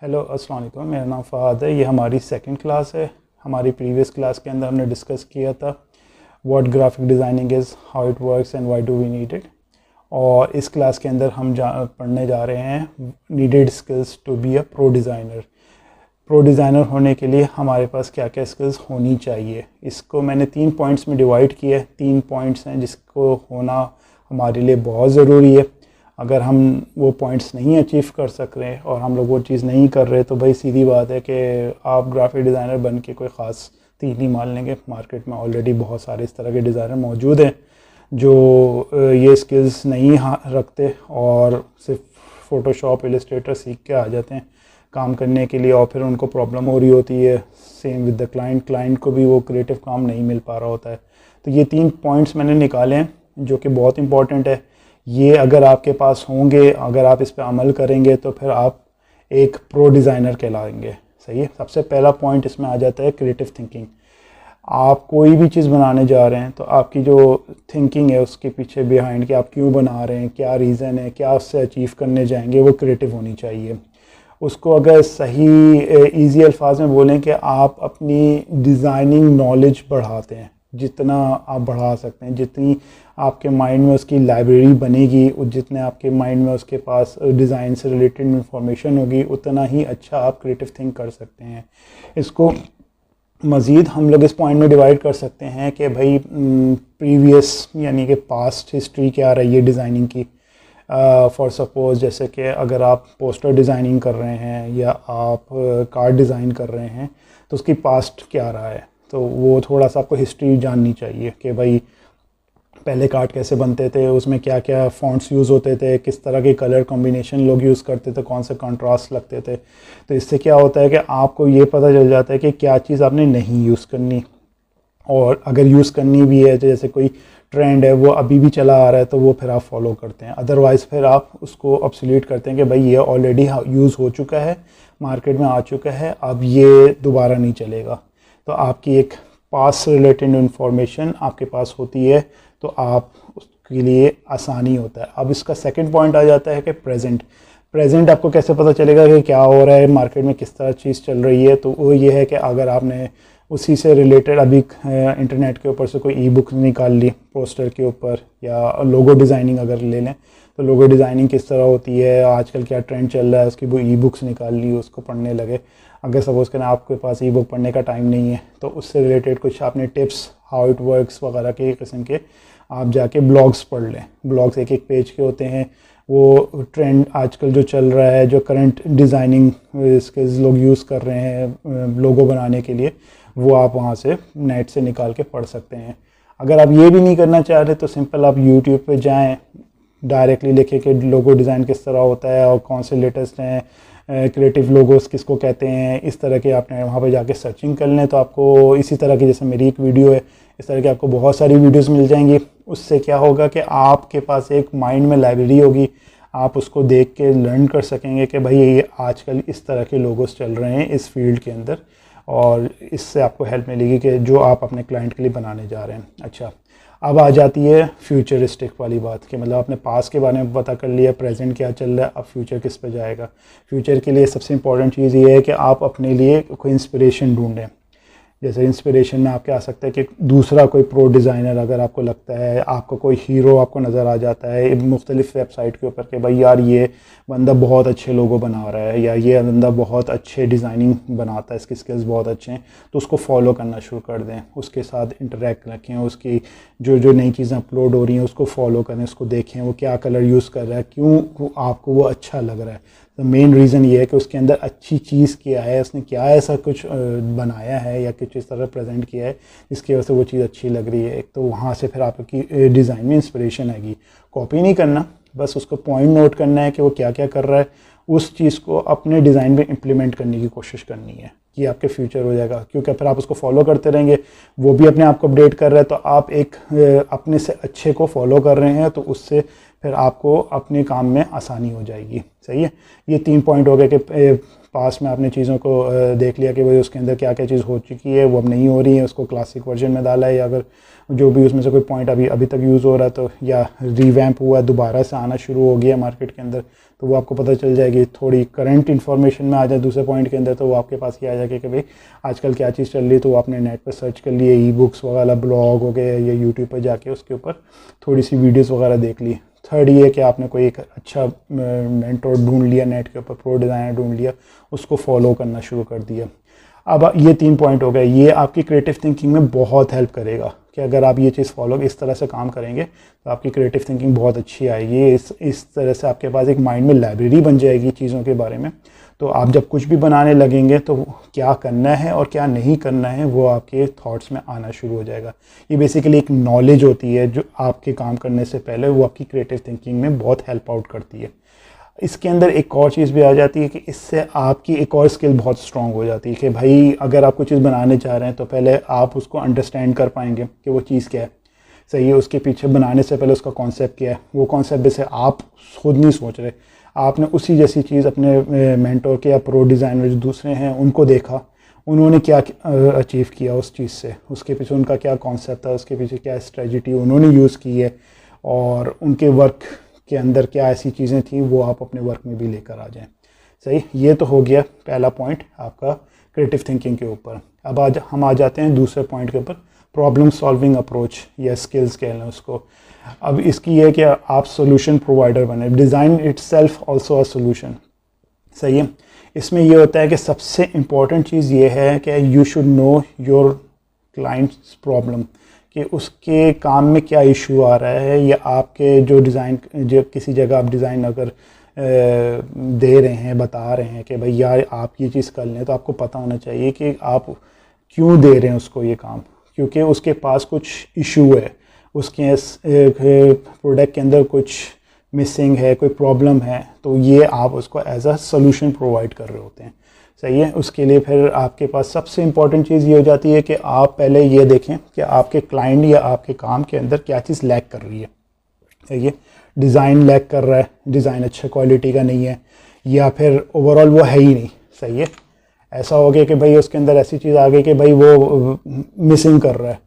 Hello अस्सलाम वालेकुम, मेरा नाम फ़हाद है। ये हमारी सेकंड क्लास है। हमारी प्रीवियस क्लास के अंदर हमने डिस्कस किया था what graphic designing is, how it works and why do we need it. और इस क्लास के अंदर हम पढ़ने जा रहे हैं needed skills to be a pro designer. Pro designer होने के लिए हमारे पास क्या क्या स्किल्स होनी चाहिए, इसको मैंने 3 पॉइंट्स में डिवाइड किया है। 3 पॉइंट्स हैं जिसको होना हमारे लिए बहुत ज़रूरी है। अगर हम वो पॉइंट्स नहीं अचीव कर सक रहे और हम लोग वो चीज़ नहीं कर रहे तो भाई सीधी बात है कि आप ग्राफिक डिज़ाइनर बन के कोई ख़ास तीर नहीं मार लेंगे। मार्केट में ऑलरेडी बहुत सारे इस तरह के डिज़ाइनर मौजूद हैं जो ये स्किल्स नहीं रखते और सिर्फ फ़ोटोशॉप इलस्ट्रेटर सीख के आ जाते हैं काम करने के लिए, और फिर उनको प्रॉब्लम हो रही होती है। सेम विद द क्लाइंट को भी वो क्रिएटिव काम नहीं मिल पा रहा होता है। तो ये 3 पॉइंट्स मैंने निकाले हैं जो कि बहुत इंपॉर्टेंट है। ये अगर आपके पास होंगे, अगर आप इस पर अमल करेंगे तो फिर आप एक प्रो डिज़ाइनर कहलाएंगे। सही है। सबसे पहला पॉइंट इसमें आ जाता है क्रिएटिव थिंकिंग। आप कोई भी चीज़ बनाने जा रहे हैं तो आपकी जो थिंकिंग है उसके पीछे बिहाइंड कि आप क्यों बना रहे हैं, क्या रीज़न है, क्या उससे अचीव करने जाएंगे, वो क्रिएटिव होनी चाहिए। उसको अगर सही इजी अल्फाज में बोलें कि आप अपनी डिज़ाइनिंग नॉलेज बढ़ाते हैं, जितना आप बढ़ा सकते हैं, जितनी आपके माइंड में उसकी लाइब्रेरी बनेगी, जितने आपके माइंड में उसके पास डिज़ाइन से रिलेटेड इंफॉर्मेशन होगी, उतना ही अच्छा आप क्रिएटिव थिंक कर सकते हैं। इसको मज़ीद हम लोग इस पॉइंट में डिवाइड कर सकते हैं कि भाई प्रीवियस यानी कि पास्ट हिस्ट्री क्या रही है डिज़ाइनिंग की। फॉर सपोज़ जैसे कि अगर आप पोस्टर डिज़ाइनिंग कर रहे हैं या आप कार्ड डिज़ाइन कर रहे हैं तो उसकी पास्ट क्या रहा है, तो वो थोड़ा सा आपको हिस्ट्री जाननी चाहिए कि भाई पहले कार्ड कैसे बनते थे, उसमें क्या क्या फ़ॉन्ट्स यूज़ होते थे, किस तरह के कलर कॉम्बिनेशन लोग यूज़ करते थे, कौन से कंट्रास्ट लगते थे। तो इससे क्या होता है कि आपको ये पता चल जाता है कि क्या चीज़ आपने नहीं यूज़ करनी, और अगर यूज़ करनी भी है तो जैसे कोई ट्रेंड है वो अभी भी चला आ रहा है तो वो फिर आप फॉलो करते हैं। अदरवाइज़ फिर आप उसको ऑब्सोलीट करते हैं कि भाई ये ऑलरेडी यूज़ हो चुका है, मार्केट में आ चुका है, अब ये दोबारा नहीं चलेगा। तो आपकी एक पास से रिलेटेड इंफॉर्मेशन आपके पास होती है तो आप उसके लिए आसानी होता है। अब इसका सेकंड पॉइंट आ जाता है कि प्रेजेंट आपको कैसे पता चलेगा कि क्या हो रहा है मार्केट में, किस तरह चीज़ चल रही है। तो वो ये है कि अगर आपने उसी से रिलेटेड अभी इंटरनेट के ऊपर से कोई ई बुक निकाल ली पोस्टर के ऊपर, या लोगो डिज़ाइनिंग अगर ले लें तो लोगो डिज़ाइनिंग किस तरह होती है, आजकल क्या ट्रेंड चल रहा है, उसकी वो ई बुक्स निकाल ली, उसको पढ़ने लगे। अगर सपोज़ करें आपके पास ई बुक पढ़ने का टाइम नहीं है तो उससे रिलेटेड कुछ आपने टिप्स, हाउ इट वर्क्स वगैरह के किस्म के आप जाके ब्लॉग्स पढ़ लें। ब्लॉग्स एक पेज के होते हैं, वो ट्रेंड आजकल जो चल रहा है, जो करंट डिज़ाइनिंग स्किल्स लोग यूज़ कर रहे हैं लोगो बनाने के लिए, वो आप वहाँ से नेट से निकाल के पढ़ सकते हैं। अगर आप ये भी नहीं करना चाह रहे तो सिंपल आप यूट्यूब पे जाएं, डायरेक्टली लिखे कि लोगो डिज़ाइन किस तरह होता है और कौन से लेटेस्ट हैं, क्रिएटिव लोगोस किसको कहते हैं, इस तरह के आपने वहाँ पे जाके सर्चिंग कर लें तो आपको इसी तरह की, जैसे मेरी एक वीडियो है, इस तरह की आपको बहुत सारी वीडियोस मिल जाएंगी। उससे क्या होगा कि आपके पास एक माइंड में लाइब्रेरी होगी, आप उसको देख के लर्न कर सकेंगे कि भाई ये आजकल इस तरह के लोगोस चल रहे हैं इस फील्ड के अंदर, और इससे आपको हेल्प मिलेगी कि जो आप अपने क्लाइंट के लिए बनाने जा रहे हैं। अच्छा, अब आ जाती है फ्यूचरिस्टिक वाली बात कि मतलब आपने पास्ट के बारे में पता कर लिया, प्रेजेंट क्या चल रहा है, अब फ्यूचर किस पे जाएगा। फ्यूचर के लिए सबसे इंपॉर्टेंट चीज़ ये है कि आप अपने लिए कोई इंस्पिरेशन ढूंढें। जैसे इंस्पिरेशन में आपके आ सकता है कि दूसरा कोई प्रो डिज़ाइनर, अगर आपको लगता है आपको कोई हीरो आपको नज़र आ जाता है मुख्तलिफ वेबसाइट के ऊपर कि भाई यार ये बंदा बहुत अच्छे लोगो बना रहा है, या ये बंदा बहुत अच्छे डिज़ाइनिंग बनाता है, इसके स्किल्स बहुत अच्छे हैं, तो उसको फॉलो करना शुरू कर दें, उसके साथ इंटरेक्ट रखें, उसकी जो नई चीज़ें अपलोड हो रही हैं उसको फॉलो करें, उसको देखें वो क्या कलर यूज़ कर रहा है, क्यों आपको वो अच्छा लग रहा है। तो मेन रीज़न ये है कि उसके अंदर अच्छी चीज़ क्या है, उसने क्या ऐसा कुछ बनाया है या कुछ इस तरह प्रेजेंट किया है जिसकी वजह से वो चीज़ अच्छी लग रही है। एक तो वहाँ से फिर आपकी डिज़ाइन में इंस्पिरेशन आएगी। कॉपी नहीं करना, बस उसको पॉइंट नोट करना है कि वो क्या क्या कर रहा है, उस चीज़ को अपने डिज़ाइन में इम्प्लीमेंट करने की कोशिश करनी है कि आपके फ्यूचर हो जाएगा। क्योंकि फिर आप उसको फॉलो करते रहेंगे, वो भी अपने आप को अपडेट कर रहा है, तो आप एक अपने से अच्छे को फॉलो कर रहे हैं, तो उससे फिर आपको अपने काम में आसानी हो जाएगी। सही है। ये 3 पॉइंट हो गए कि पास में आपने चीज़ों को देख लिया कि भाई उसके अंदर क्या क्या चीज़ हो चुकी है, वो अब नहीं हो रही है, उसको क्लासिक वर्जन में डाला है, या अगर जो भी उसमें से कोई पॉइंट अभी तक यूज़ हो रहा है तो या रिवैम्प हुआ, दोबारा से आना शुरू हो गया मार्केट के अंदर, तो वो आपको पता चल जाएगी। थोड़ी करंट इन्फॉर्मेशन में आ जाए दूसरे पॉइंट के अंदर, तो वो आपके पास ही आ जाएगी कि भाई आजकल क्या चीज़ चल रही है, तो वो आपने नेट पर सर्च कर लिए, ई बुक्स वगैरह, ब्लॉग हो गए, या यूट्यूब पर जाके उसके ऊपर थोड़ी सी वीडियोज़ वगैरह देख ली। थर्ड ये कि आपने कोई एक अच्छा मेंटोर ढूंढ लिया नेट के ऊपर, प्रो डिज़ाइनर ढूंढ लिया, उसको फॉलो करना शुरू कर दिया। अब ये 3 पॉइंट हो गए, ये आपकी क्रिएटिव थिंकिंग में बहुत हेल्प करेगा कि अगर आप ये चीज़ फॉलो इस तरह से काम करेंगे तो आपकी क्रिएटिव थिंकिंग बहुत अच्छी आएगी। इस तरह से आपके पास एक माइंड में लाइब्रेरी बन जाएगी चीज़ों के बारे में। तो आप जब कुछ भी बनाने लगेंगे तो क्या करना है और क्या नहीं करना है वो आपके थॉट्स में आना शुरू हो जाएगा। ये बेसिकली एक नॉलेज होती है जो आपके काम करने से पहले वो आपकी क्रिएटिव थिंकिंग में बहुत हेल्प आउट करती है। इसके अंदर एक और चीज़ भी आ जाती है कि इससे आपकी एक और स्किल बहुत स्ट्रांग हो जाती है कि भाई अगर आप कुछ चीज़ बनाने चाह रहे हैं तो पहले आप उसको अंडरस्टैंड कर पाएंगे कि वो चीज़ क्या है, सही है। उसके पीछे बनाने से पहले उसका कॉन्सेप्ट क्या है, वो कॉन्सेप्ट जैसे आप खुद नहीं सोच रहे, आपने उसी जैसी चीज़ अपने मेंटोर के या प्रो डिज़ाइनर जो दूसरे हैं उनको देखा, उन्होंने क्या अचीव किया उस चीज़ से, उसके पीछे उनका क्या कॉन्सेप्ट था, उसके पीछे क्या स्ट्रेटजी उन्होंने यूज़ की है, और उनके वर्क के अंदर क्या ऐसी चीज़ें थी वो आप अपने वर्क में भी लेकर आ जाएं। सही, ये तो हो गया पहला पॉइंट आपका क्रिएटिव थिंकिंग के ऊपर। अब आज हम आ जाते हैं दूसरे पॉइंट के ऊपर, प्रॉब्लम सॉल्विंग अप्रोच या स्किल्स कह लें उसको। अब इसकी ये है कि आप सोल्यूशन प्रोवाइडर बने, design itself also a solution. सही है, इसमें ये होता है कि सबसे इम्पॉर्टेंट चीज़ ये है कि you should know your clients problem, कि उसके काम में क्या इशू आ रहा है, या आपके जो डिज़ाइन जो किसी जगह आप डिज़ाइन अगर दे रहे हैं, बता रहे हैं कि भाई यार आप ये चीज़ कर लें, तो आपको पता होना चाहिए कि आप क्यों दे रहे हैं उसको ये काम, क्योंकि उसके पास कुछ इशू है, उसके प्रोडक्ट के अंदर कुछ मिसिंग है, कोई प्रॉब्लम है, तो ये आप उसको एज अ सोल्यूशन प्रोवाइड कर रहे होते हैं। सही है, उसके लिए फिर आपके पास सबसे इम्पॉर्टेंट चीज़ ये हो जाती है कि आप पहले ये देखें कि आपके क्लाइंट या आपके काम के अंदर क्या चीज़ लैक कर रही है। सही है, डिज़ाइन लैक कर रहा है, डिज़ाइन अच्छा क्वालिटी का नहीं है, या फिर ओवरऑल वो है ही नहीं। सही है, ऐसा हो गया कि भाई उसके अंदर ऐसी चीज़ आ गई कि भाई वो मिसिंग कर रहा है।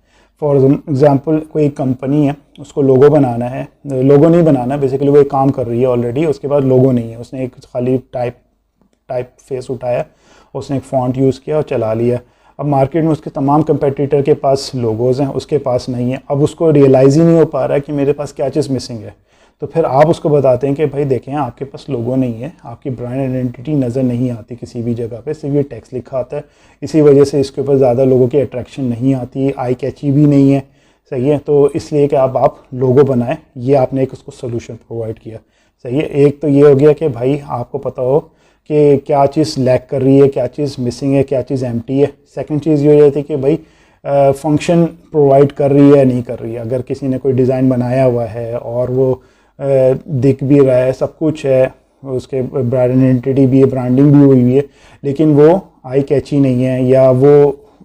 फॉर एग्ज़ाम्पल कोई कंपनी है, उसको लोगो बनाना है, लोगो नहीं बनाना, बेसिकली वो एक काम कर रही है ऑलरेडी, उसके बाद लोगो नहीं है, उसने एक खाली टाइप फेस उठाया, उसने एक फॉन्ट यूज़ किया और चला लिया। अब मार्केट में उसके तमाम कंपेटिटर के पास लोगोज हैं, उसके पास नहीं है। अब उसको रियलाइज़ ही नहीं हो पा रहा है कि मेरे पास क्या चीज़ मिसिंग है। तो फिर आप उसको बताते हैं कि भाई देखें आपके पास लोगो नहीं है, आपकी ब्रांड आइडेंटिटी नज़र नहीं आती किसी भी जगह पे, सिर्फ ये टेक्स्ट लिखा आता है, इसी वजह से इसके ऊपर ज़्यादा लोगों की अट्रैक्शन नहीं आती, आई कैची भी नहीं है। सही है, तो इसलिए कि आप लोगो बनाएं, ये आपने एक उसको सोल्यूशन प्रोवाइड किया। सही है, एक तो ये हो गया कि भाई आपको पता हो कि क्या चीज़ लैक कर रही है, क्या चीज़ मिसिंग है, क्या चीज़ एम्प्टी है। सेकंड चीज़ ये हो जाती है कि भाई फंक्शन प्रोवाइड कर रही है या नहीं कर रही है। अगर किसी ने कोई डिज़ाइन बनाया हुआ है और वो दिख भी रहा है, सब कुछ है, उसके ब्रांड आइडेंटिटी भी है, ब्रांडिंग भी हुई है, लेकिन वो आई कैची नहीं है, या वो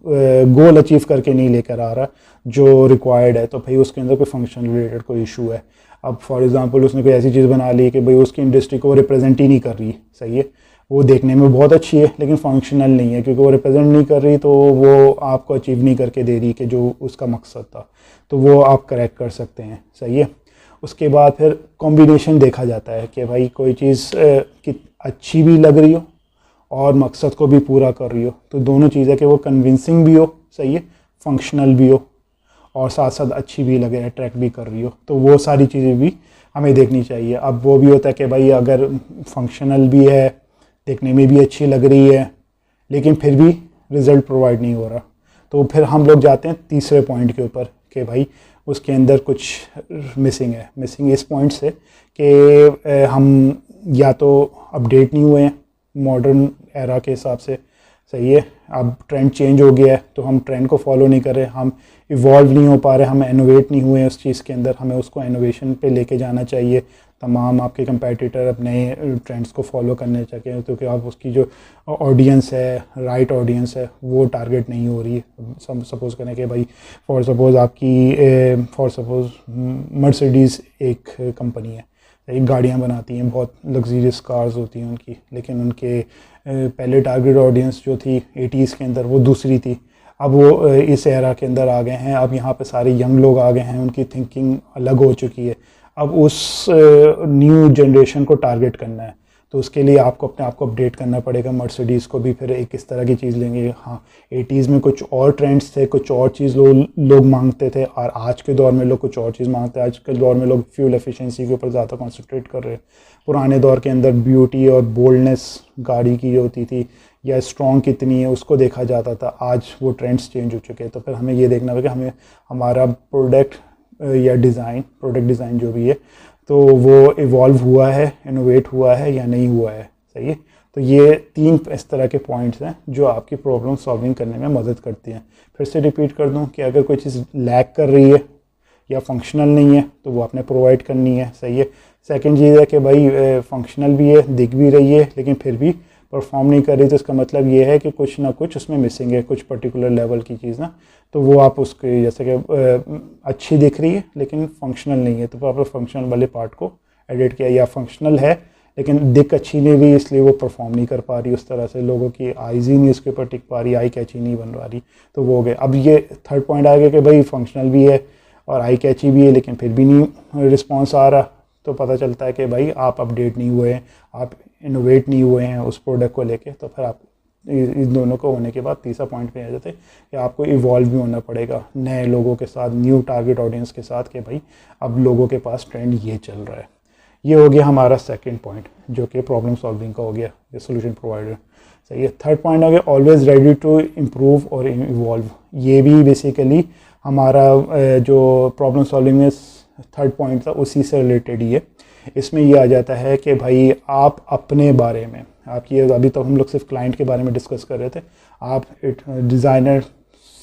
गोल अचीव करके नहीं लेकर आ रहा जो रिक्वायर्ड है, तो भाई उसके अंदर कोई फंक्शन रिलेटेड कोई इशू है। अब फॉर एग्जांपल उसने कोई ऐसी चीज़ बना ली कि भाई उसकी इंडस्ट्री को रिप्रेजेंट ही नहीं कर रही। सही है, वो देखने में बहुत अच्छी है लेकिन फंक्शनल नहीं है, क्योंकि वो रिप्रेजेंट नहीं कर रही, तो वो आपको अचीव नहीं करके दे रही कि जो उसका मकसद था, तो वो आप करेक्ट कर सकते हैं। सही है, उसके बाद फिर कॉम्बिनेशन देखा जाता है कि भाई कोई चीज़ अच्छी भी लग रही हो और मकसद को भी पूरा कर रही हो, तो दोनों चीज़ें कि वो कन्विंसिंग भी हो, सही है, फंक्शनल भी हो, और साथ साथ अच्छी भी लगे, अट्रैक्ट भी कर रही हो, तो वो सारी चीज़ें भी हमें देखनी चाहिए। अब वो भी होता है कि भाई अगर फंक्शनल भी है, देखने में भी अच्छी लग रही है, लेकिन फिर भी रिज़ल्ट प्रोवाइड नहीं हो रहा, तो फिर हम लोग जाते हैं तीसरे पॉइंट के ऊपर कि भाई उसके अंदर कुछ मिसिंग है। मिसिंग इस पॉइंट से कि हम या तो अपडेट नहीं हुए हैं मॉडर्न एरा के हिसाब से। सही है, अब ट्रेंड चेंज हो गया है तो हम ट्रेंड को फॉलो नहीं कर रहे, हम इवॉल्व नहीं हो पा रहे, हम इनोवेट नहीं हुए उस चीज़ के अंदर, हमें उसको इनोवेशन पे लेके जाना चाहिए। तमाम आपके कंपेटिटर अपने ट्रेंड्स को फॉलो करने चाहिए, तो कि आप उसकी जो ऑडियंस है, राइट ऑडियंस है, वो टारगेट नहीं हो रही है। सपोज़ करें कि भाई फॉर सपोज़ आपकी फॉर सपोज़ मर्सिडीज़ एक कंपनी है, एक गाड़ियाँ बनाती हैं, बहुत लग्जरियस कार्स होती हैं उनकी, लेकिन उनके पहले टारगेट ऑडियंस जो थी 80s के अंदर वो दूसरी थी। अब वो इस एरा के अंदर आ गए हैं, अब यहाँ पे सारे यंग लोग आ गए हैं, उनकी थिंकिंग अलग हो चुकी है। अब उस न्यू जनरेशन को टारगेट करना है, तो उसके लिए आपको अपने आप को अपडेट करना पड़ेगा। मर्सिडीज़ को भी फिर एक इस तरह की चीज़ लेंगे। हाँ, 80s में कुछ और ट्रेंड्स थे, कुछ और चीज़ लोग मांगते थे, और आज के दौर में लोग कुछ और चीज़ मांगते हैं। आज के दौर में लोग फ्यूल एफिशिएंसी के ऊपर ज़्यादा कॉन्सेंट्रेट कर रहे हैं। पुराने दौर के अंदर ब्यूटी और बोल्डनेस गाड़ी की होती थी, या स्ट्रॉन्ग कितनी है उसको देखा जाता था। आज वो ट्रेंड्स चेंज हो चुके हैं, तो फिर हमें ये देखना होगा कि हमें हमारा प्रोडक्ट डिज़ाइन जो भी है, तो वो इवॉल्व हुआ है, इनोवेट हुआ है या नहीं हुआ है। सही है। तो ये 3 इस तरह के पॉइंट्स हैं जो आपकी प्रॉब्लम सॉल्विंग करने में मदद करती हैं। फिर से रिपीट कर दूं कि अगर कोई चीज़ लैग कर रही है या फंक्शनल नहीं है तो वो आपने प्रोवाइड करनी है। सही है। सेकंड चीज़ है कि भाई फंक्शनल भी है, दिख भी रही है, लेकिन फिर भी परफॉर्म नहीं कर रही, तो इसका मतलब ये है कि कुछ ना कुछ उसमें मिसिंग है, कुछ पर्टिकुलर लेवल की चीज़ ना। तो वो आप उसके जैसे कि अच्छी दिख रही है लेकिन फंक्शनल नहीं है, तो आपने फंक्शनल वाले पार्ट को एडिट किया, या फंक्शनल है लेकिन दिख अच्छी नहीं रही इसलिए वो परफॉर्म नहीं कर पा रही उस तरह से, लोगों की आईज ही नहीं उसके ऊपर टिक पा रही, आई कैची नहीं बन पा रही, तो वो हो गए। अब ये थर्ड पॉइंट आ गया कि भाई फंक्शनल भी है और आई कैची भी है लेकिन फिर भी नहीं रिस्पॉन्स आ रहा, तो पता चलता है कि भाई आप अपडेट नहीं हुए हैं, आप इनोवेट नहीं हुए हैं उस प्रोडक्ट को लेके। तो फिर आप इस दोनों को होने के बाद तीसरा पॉइंट पे आ जाते हैं कि आपको इवॉल्व भी होना पड़ेगा नए लोगों के साथ, न्यू टारगेट ऑडियंस के साथ, कि भाई अब लोगों के पास ट्रेंड ये चल रहा है। ये हो गया हमारा सेकंड पॉइंट जो कि प्रॉब्लम सॉल्विंग का हो गया, ये सोल्यूशन प्रोवाइडर। सही है। थर्ड पॉइंट आ गया ऑलवेज रेडी टू इम्प्रूव और इवॉल्व। ये भी बेसिकली हमारा जो प्रॉब्लम सॉल्विंग में थर्ड पॉइंट था उसी से रिलेटेड ही है। इसमें ये आ जाता है कि भाई आप अपने बारे में, आप ये अभी तक हम लोग सिर्फ क्लाइंट के बारे में डिस्कस कर रहे थे, आप डिज़ाइनर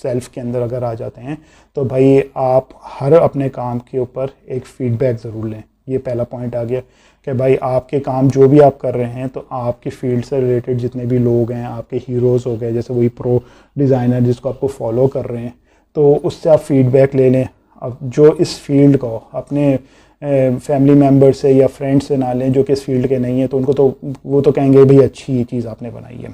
सेल्फ के अंदर अगर आ जाते हैं तो भाई आप हर अपने काम के ऊपर एक फीडबैक ज़रूर लें। ये पहला पॉइंट आ गया कि भाई आपके काम जो भी आप कर रहे हैं, तो आपके फील्ड से रिलेटेड जितने भी लोग हैं, आपके हीरोज़ हो गए, जैसे वही प्रो डिज़ाइनर जिसको आपको फॉलो कर रहे हैं, तो उससे आप फीडबैक ले लें। अब जो इस फील्ड को अपने फैमिली मेम्बर से या फ्रेंड से ना लें जो कि इस फील्ड के नहीं है, तो उनको तो वो तो कहेंगे भाई अच्छी चीज़ आपने बनाई है,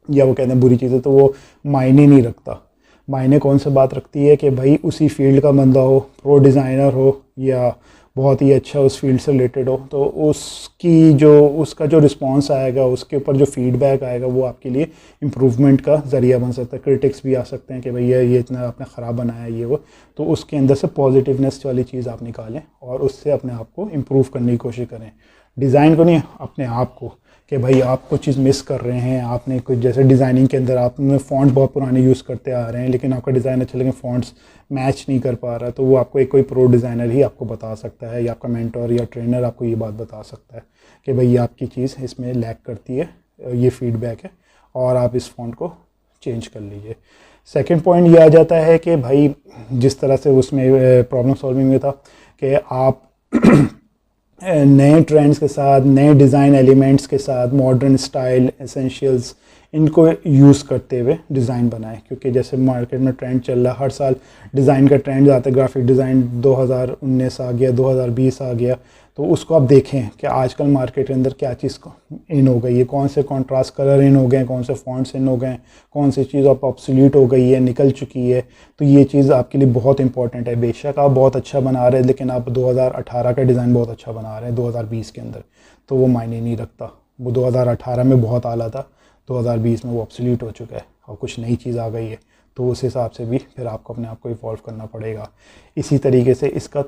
या वो कहते हैं बुरी चीज़ है, तो वो मायने नहीं रखता। मायने कौन सा बात रखती है कि भाई उसी फील्ड का बंदा हो, प्रो डिज़ाइनर हो या बहुत ही अच्छा उस फील्ड से रिलेटेड हो, तो उसका जो रिस्पांस आएगा, उसके ऊपर जो फीडबैक आएगा, वो आपके लिए इम्प्रूवमेंट का ज़रिया बन सकता है। क्रिटिक्स भी आ सकते हैं कि भैया ये इतना आपने ख़राब बनाया ये वो, तो उसके अंदर से पॉजिटिवनेस वाली चीज़ आप निकालें और उससे अपने आप को इम्प्रूव करने की कोशिश करें। डिज़ाइन को नहीं, अपने आप को, कि भाई आप कुछ चीज़ मिस कर रहे हैं। आपने कुछ जैसे डिज़ाइनिंग के अंदर आपने फ़ॉन्ट बहुत पुराने यूज़ करते आ रहे हैं, लेकिन आपका डिज़ाइन अच्छा लेकिन फ़ॉन्ट्स मैच नहीं कर पा रहा, तो वो आपको कोई प्रो डिज़ाइनर ही आपको बता सकता है, या आपका मेंटर या ट्रेनर आपको ये बात बता सकता है कि भाई आपकी चीज़ इसमें लैग करती है, ये फीडबैक है और आप इस फ़ॉन्ट को चेंज कर लीजिए। सेकेंड पॉइंट ये आ जाता है कि भाई जिस तरह से उसमें प्रॉब्लम सॉल्विंग में था कि आप नए ट्रेंड्स के साथ, नए डिज़ाइन एलिमेंट्स के साथ, मॉडर्न स्टाइल एसेंशियल्स इनको यूज़ करते हुए डिज़ाइन बनाएं। क्योंकि जैसे मार्केट में ट्रेंड चल रहा है, हर साल डिज़ाइन का ट्रेंड आता है। ग्राफिक डिज़ाइन 2019 आ गया, 2020 आ गया, तो उसको आप देखें कि आजकल मार्केट के अंदर क्या चीज़ इन हो गई है, कौन से कॉन्ट्रास्ट कलर इन हो गए, कौन से फॉन्ट्स इन हो गए, कौन सी चीज़ आप ऑब्सोल्यूट हो गई है, निकल चुकी है। तो ये चीज़ आपके लिए बहुत इंपॉर्टेंट है। बेशक आप बहुत अच्छा बना रहे हैं, लेकिन आप 2018 का डिज़ाइन बहुत अच्छा बना रहे हैं 2020 के अंदर, तो वो मायने नहीं रखता। वो 2018 में बहुत आला था, 2020 में वो ऑब्सोल्यूट हो चुका है और कुछ नई चीज़ आ गई है, तो उस हिसाब से भी फिर आपको अपने आप को इवॉल्व करना पड़ेगा। इसी तरीके से इसका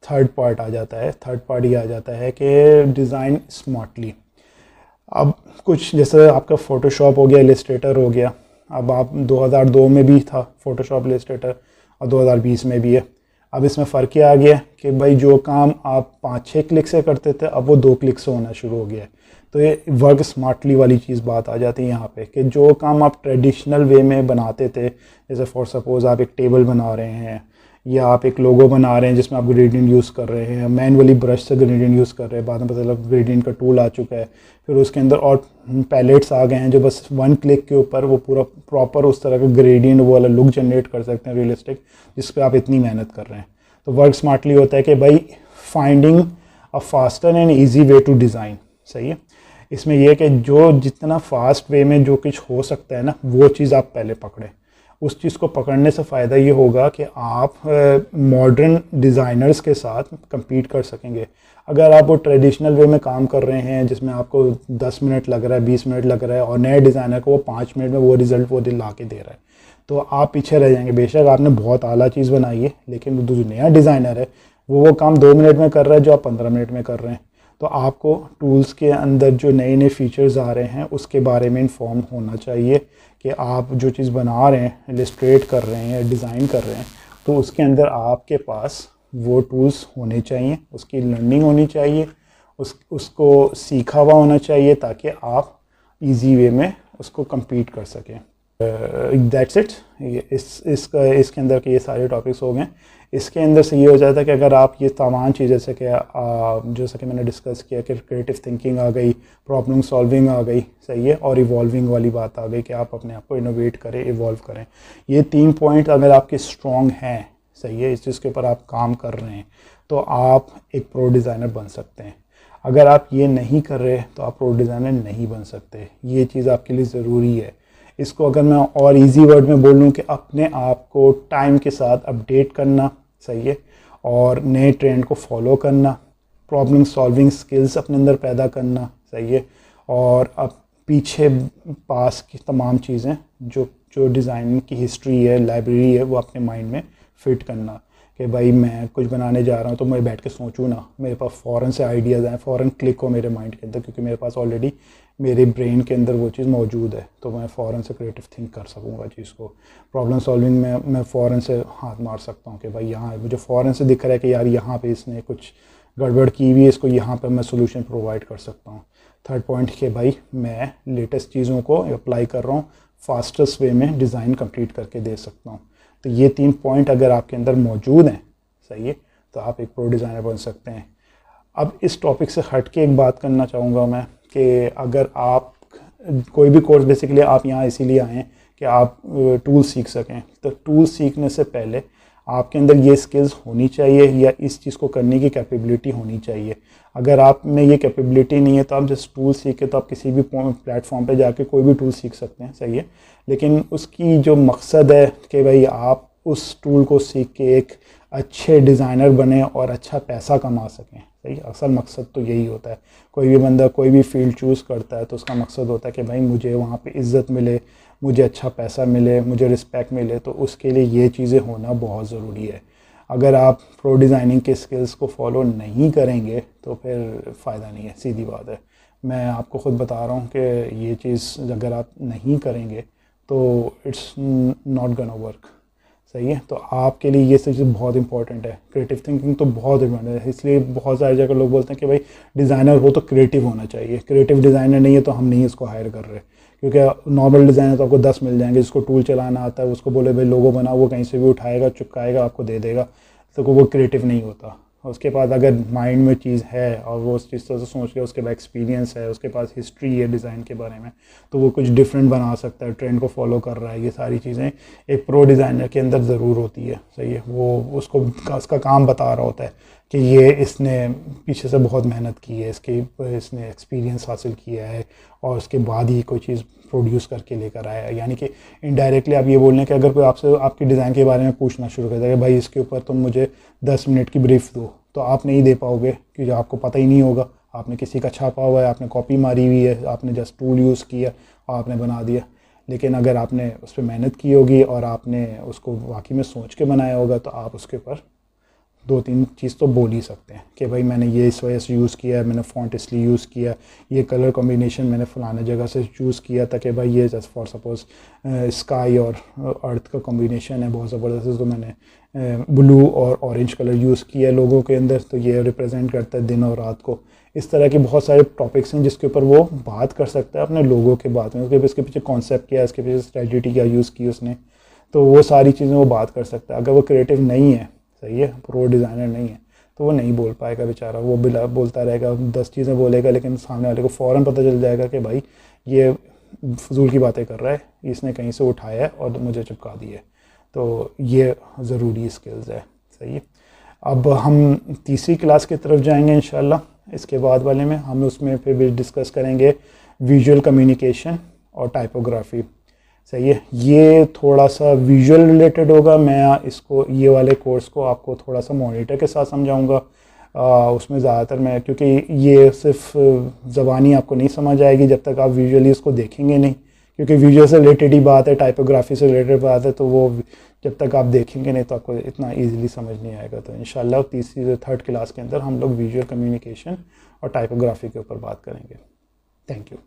थर्ड पार्ट आ जाता है, थर्ड पार्ट ये आ जाता है कि डिज़ाइन स्मार्टली। अब कुछ जैसे आपका फ़ोटोशॉप हो गया, इलस्ट्रेटर हो गया, अब आप 2002 में भी था फ़ोटोशॉप इलस्ट्रेटर और 2020 में भी है। अब इसमें फ़र्क क्या आ गया कि भाई जो काम आप 5-6 क्लिक से करते थे, अब वो 2 क्लिक से होना शुरू हो गया है। तो ये वर्क स्मार्टली वाली चीज़ बात आ जाती है यहाँ पे कि जो काम आप ट्रेडिशनल वे में बनाते थे, जैसे फॉर सपोज़ आप एक टेबल बना रहे हैं या आप एक लोगो बना रहे हैं जिसमें आप ग्रेडियंट यूज़ कर रहे हैं, मैनुअली ब्रश से ग्रेडियंट यूज़ कर रहे हैं, बाद में पता चला ग्रेडियंट का टूल आ चुका है, फिर उसके अंदर और पैलेट्स आ गए हैं जो बस 1 क्लिक के ऊपर वो पूरा प्रॉपर उस तरह का ग्रेडियंट वो वाला लुक जनरेट कर सकते हैं रियलिस्टिक, जिस पर आप इतनी मेहनत कर रहे हैं। तो वर्क स्मार्टली होता है कि भाई finding a faster and easy way to design. सही है, इसमें यह कि जो जितना फास्ट वे में जो कुछ हो सकता है ना, वो चीज़ आप पहले पकड़ें। उस चीज़ को पकड़ने से फ़ायदा ये होगा कि आप मॉडर्न डिज़ाइनर्स के साथ compete कर सकेंगे। अगर आप वो ट्रेडिशनल वे में काम कर रहे हैं जिसमें आपको 10 मिनट लग रहा है, 20 मिनट लग रहा है, और नए डिज़ाइनर को वो 5 मिनट में वो रिज़ल्ट वो ला के दे रहा है, तो आप पीछे रह जाएंगे। बेशक आपने बहुत आला चीज़ बनाई है, लेकिन जो नया डिज़ाइनर है वो काम 2 मिनट में कर रहा है जो आप 15 मिनट में कर रहे हैं। तो आपको टूल्स के अंदर जो नए नए फीचर्स आ रहे हैं उसके बारे में इन्फॉर्म होना चाहिए कि आप जो चीज़ बना रहे हैं, इलस्ट्रेट कर रहे हैं, डिज़ाइन कर रहे हैं, तो उसके अंदर आपके पास वो टूल्स होने चाहिए, उसकी लर्निंग होनी चाहिए, उसको सीखा हुआ होना चाहिए, ताकि आप इजी वे में उसको compete कर सकें। That's it. इसके अंदर के ये सारे टॉपिक्स हो गए। इसके अंदर से ये हो जाता है कि अगर आप ये तमाम चीज़ें जैसे कि जैसा कि मैंने डिस्कस किया कि क्रिएटिव थिंकिंग आ गई, प्रॉब्लम सॉल्विंग आ गई, सही है, और इवॉल्विंग वाली बात आ गई कि आप अपने आप को इनोवेट करें, इवॉल्व करें। ये 3 पॉइंट अगर आपके स्ट्रॉन्ग हैं, सही है, इस चीज़ के ऊपर आप काम कर रहे हैं, तो आप एक प्रो डिज़ाइनर बन सकते हैं। अगर आप ये नहीं कर रहे तो आप प्रो डिज़ाइनर नहीं बन सकते। ये चीज़ आपके लिए ज़रूरी है। इसको अगर मैं और इजी वर्ड में बोलूँ कि अपने आप को टाइम के साथ अपडेट करना, सही है, और नए ट्रेंड को फॉलो करना, प्रॉब्लम सॉल्विंग स्किल्स अपने अंदर पैदा करना, सही है, और अब पीछे पास की तमाम चीज़ें जो जो डिज़ाइन की हिस्ट्री है, लाइब्रेरी है, वो अपने माइंड में फिट करना कि भाई मैं कुछ बनाने जा रहा हूँ तो मैं बैठ के सोचूँ ना, मेरे पास फ़ौरन से आइडियाज़ आए, फ़ौरन क्लिक हो मेरे माइंड के अंदर, क्योंकि मेरे पास ऑलरेडी मेरे ब्रेन के अंदर वो चीज़ मौजूद है, तो मैं फ़ौरन से क्रिएटिव थिंक कर सकूँगा चीज़ को। प्रॉब्लम सॉल्विंग में मैं फ़ौरन से हाथ मार सकता हूँ कि भाई यहाँ मुझे फ़ौरन से दिख रहा है कि यार यहाँ पे इसने कुछ गड़बड़ की हुई है, इसको यहाँ पे मैं सोल्यूशन प्रोवाइड कर सकता हूँ। थर्ड पॉइंट कि भाई मैं लेटेस्ट चीज़ों को अप्लाई कर रहा हूँ, फास्टेस्ट वे में डिज़ाइन कंप्लीट करके दे सकता हूँ। तो ये 3 पॉइंट अगर आपके अंदर मौजूद हैं, सही है, तो आप एक प्रो डिज़ाइनर बन सकते हैं। अब इस टॉपिक से हट के एक बात करना चाहूँगा मैं कि अगर आप कोई भी कोर्स, बेसिकली आप यहाँ इसीलिए आए हैं कि आप टूल सीख सकें, तो टूल सीखने से पहले आपके अंदर ये स्किल्स होनी चाहिए या इस चीज़ को करने की कैपेबिलिटी होनी चाहिए। अगर आप में ये कैपेबिलिटी नहीं है तो आप जस्ट टूल सीखे तो आप किसी भी प्लेटफॉर्म पे जाके कोई भी टूल सीख सकते हैं, सही है, लेकिन उसकी जो मकसद है कि भाई आप उस टूल को सीख के एक अच्छे डिज़ाइनर बने और अच्छा पैसा कमा सकें, सही। असल मकसद तो यही होता है। कोई भी बंदा कोई भी फील्ड चूज़ करता है तो उसका मकसद होता है कि भाई मुझे वहाँ पे इज़्ज़त मिले, मुझे अच्छा पैसा मिले, मुझे रिस्पेक्ट मिले, तो उसके लिए ये चीज़ें होना बहुत ज़रूरी है। अगर आप प्रो डिज़ाइनिंग के स्किल्स को फॉलो नहीं करेंगे तो फिर फ़ायदा नहीं है, सीधी बात है। मैं आपको ख़ुद बता रहा हूँ कि ये चीज़ अगर आप नहीं करेंगे तो इट्स नॉट गना वर्क, सही है। तो आपके लिए ये सब चीज़ बहुत इंपॉर्टेंट है। क्रिएटिव थिंकिंग तो बहुत इंपॉर्टेंट है, इसलिए बहुत सारी जगह लोग बोलते हैं कि भाई डिज़ाइनर हो तो क्रिएटिव होना चाहिए, क्रिएटिव डिज़ाइनर नहीं है तो हम नहीं इसको हायर कर रहे, क्योंकि नॉर्मल डिज़ाइनर तो आपको 10 मिल जाएंगे, जिसको टूल चलाना आता है उसको बोले भाई लोगो बनाओ, वो कहीं से भी उठाएगा, चिपकाएगा, आपको दे देगा, तो वो क्रिएटिव नहीं होता। उसके पास अगर माइंड में चीज़ है और वो उस चीज़ से सोच के, उसके पास एक्सपीरियंस है, उसके पास हिस्ट्री है डिज़ाइन के बारे में, तो वो कुछ डिफरेंट बना सकता है, ट्रेंड को फॉलो कर रहा है। ये सारी चीज़ें एक प्रो डिज़ाइनर के अंदर ज़रूर होती है, सही है। वो उसको उसका काम बता रहा होता है कि ये इसने पीछे से बहुत मेहनत की है, इसने एक्सपीरियंस हासिल किया है और उसके बाद ही कोई चीज़ प्रोड्यूस करके लेकर आया है। यानी कि इनडायरेक्टली आप ये बोल रहे हैं कि अगर कोई आपसे आपकी डिज़ाइन के बारे में पूछना शुरू कर देगा, भाई इसके ऊपर तुम मुझे 10 मिनट की ब्रीफ दो, तो आप नहीं दे पाओगे, क्योंकि आपको पता ही नहीं होगा। आपने किसी का छापा हुआ है, आपने कॉपी मारी हुई है, आपने जस्ट टूल यूज़ किया और आपने बना दिया। लेकिन अगर आपने उस पर मेहनत की होगी और आपने उसको वाकई में सोच के बनाया होगा, तो आप उसके ऊपर 2-3 चीज़ तो बोल ही सकते हैं कि भाई मैंने ये इस वजह से यूज़ किया है, मैंने फ़ॉन्ट इसलिए यूज़ किया, ये कलर कॉम्बिनेशन मैंने फ़लाने जगह से चूज़ किया था कि भाई ये जस्ट फॉर सपोज़ स्काई और अर्थ का कॉम्बिनेशन है बहुत ज़बरदस्त, तो मैंने ब्लू और ऑरेंज कलर यूज़ किया है लोगों के अंदर, तो ये रिप्रेजेंट करता है दिन और रात को। इस तरह के बहुत सारे टॉपिक्स हैं जिसके ऊपर वो बात कर सकता है अपने लोगों के बात में, उसके पीछे कॉन्सेप्ट क्या है, इसके पीछे स्ट्रेटजी क्या यूज़ की उसने, तो वो सारी चीज़ें वो बात कर सकता है। अगर वो क्रिएटिव नहीं है, सही है, प्रो डिज़ाइनर नहीं है, तो वो नहीं बोल पाएगा बेचारा। वो बिला बोलता रहेगा, 10 चीज़ें बोलेगा, लेकिन सामने वाले को फ़ौरन पता चल जाएगा कि भाई ये फजूल की बातें कर रहा है, इसने कहीं से उठाया है और मुझे चिपका दी है। तो ये ज़रूरी स्किल्स है, सही है। अब हम तीसरी क्लास की तरफ जाएंगे इंशाल्लाह। इसके बाद वाले में हम उसमें फिर भी डिस्कस करेंगे विजुअल कम्युनिकेशन और टाइपोग्राफी। सही है, ये थोड़ा सा विजुअल रिलेटेड होगा। मैं इसको ये वाले कोर्स को आपको थोड़ा सा मॉनिटर के साथ समझाऊंगा। उसमें ज़्यादातर मैं, क्योंकि ये सिर्फ ज़बानी आपको नहीं समझ आएगी जब तक आप विजुअली इसको देखेंगे नहीं, क्योंकि विजुअल से रिलेटेड ही बात है, टाइपोग्राफी से रिलेटेड बात है, तो वो जब तक आप देखेंगे नहीं तो आपको इतना ईजिली समझ नहीं आएगा। तो इंशाल्लाह तीसरी से थर्ड क्लास के अंदर हम लोग विजुअल कम्युनिकेशन और टाइपोग्राफी के ऊपर बात करेंगे। Thank you.